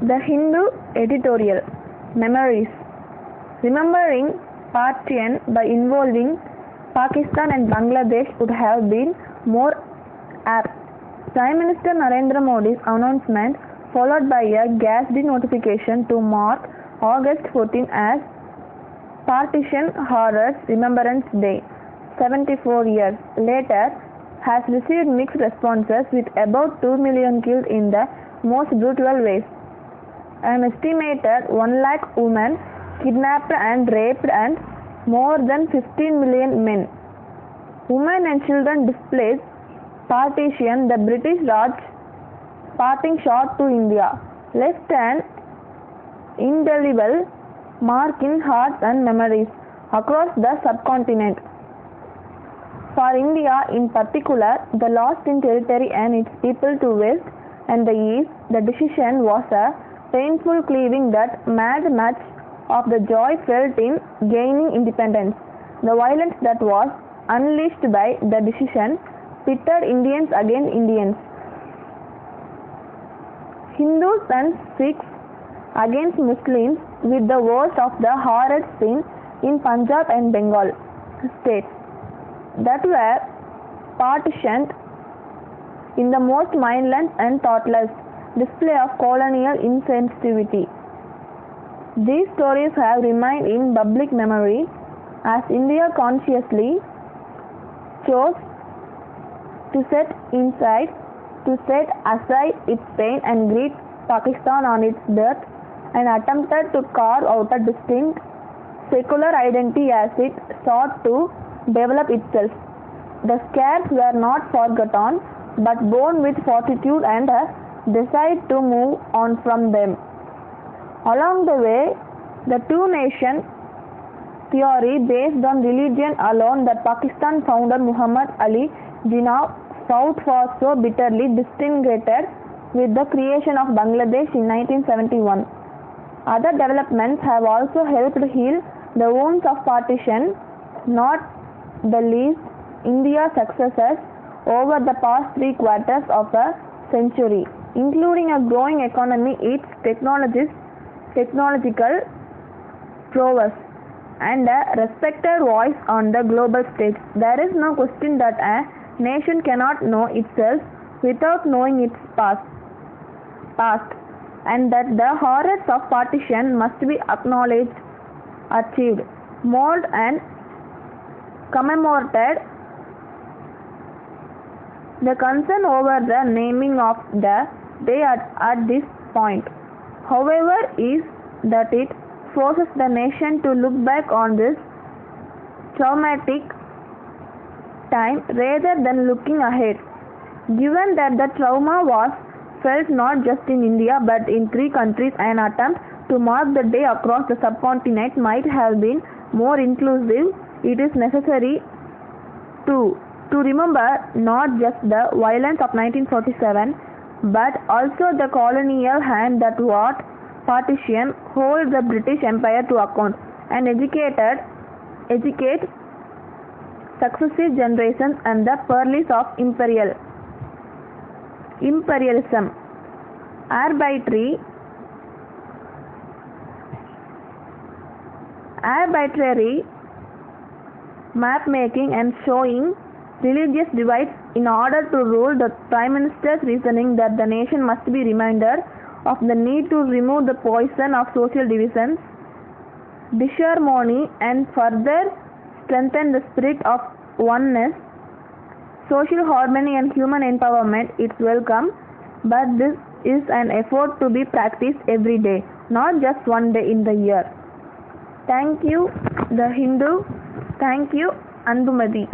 The Hindu editorial. Memories. Remembering Partition by involving Pakistan and Bangladesh would have been more apt. Prime Minister Narendra Modi's announcement, followed by a gazetted notification to mark August 14 as Partition Horrors Remembrance Day, 74 years later, has received mixed responses, with about 2 million killed in the most brutal ways. An estimated 1 lakh women kidnapped and raped, and more than 15 million men, women and children displaced. Partition, the British Raj parting shot to India, left an indelible mark in hearts and memories across the subcontinent. For India in particular, the loss in territory and its people to west and the east, the decision was a painful cleaving that made much of the joy felt in gaining independence. The violence that was unleashed by the decision pitted Indians against Indians, Hindus and Sikhs against Muslims, with the worst of the horrors seen in Punjab and Bengal states that were partitioned in the most mindless and thoughtless display of colonial insensitivity. These stories have remained in public memory as India consciously chose to set aside its pain and greet Pakistan on its birth, and attempted to carve out a distinct secular identity as it sought to develop itself. The scars were not forgotten, but borne with fortitude and a desire to move on from them. Along the way, the two-nation theory based on religion alone that Pakistan founder Muhammad Ali Jinnah fought for so bitterly disintegrated with the creation of Bangladesh in 1971. Other developments have also helped heal the wounds of partition, not the least India's successes over the past 3/4 of a century, including a growing economy, its technological prowess, and a respected voice on the global stage. There is no question that a nation cannot know itself without knowing its past, and that the horrors of partition must be acknowledged, achieved, mourned, and commemorated. The concern over the naming of the day at this point, however, is that it forces the nation to look back on this traumatic time rather than looking ahead. Given that the trauma was felt not just in India but in 3 countries, an attempt to mark the day across the subcontinent might have been more inclusive. It is necessary to remember not just the violence of 1947 but also the colonial hand that wrought partition, hold the British Empire to account, and educate successive generations and the perils of imperialism, arbitrary map making, and showing religious divides in order to rule. The Prime Minister's reasoning that the nation must be reminded of the need to remove the poison of social divisions, disharmony, and further strengthen the spirit of oneness, social harmony, and human empowerment. It's welcome, but this is an effort to be practiced every day, not just one day in the year. Thank you, The Hindu. Thank you, Andumati.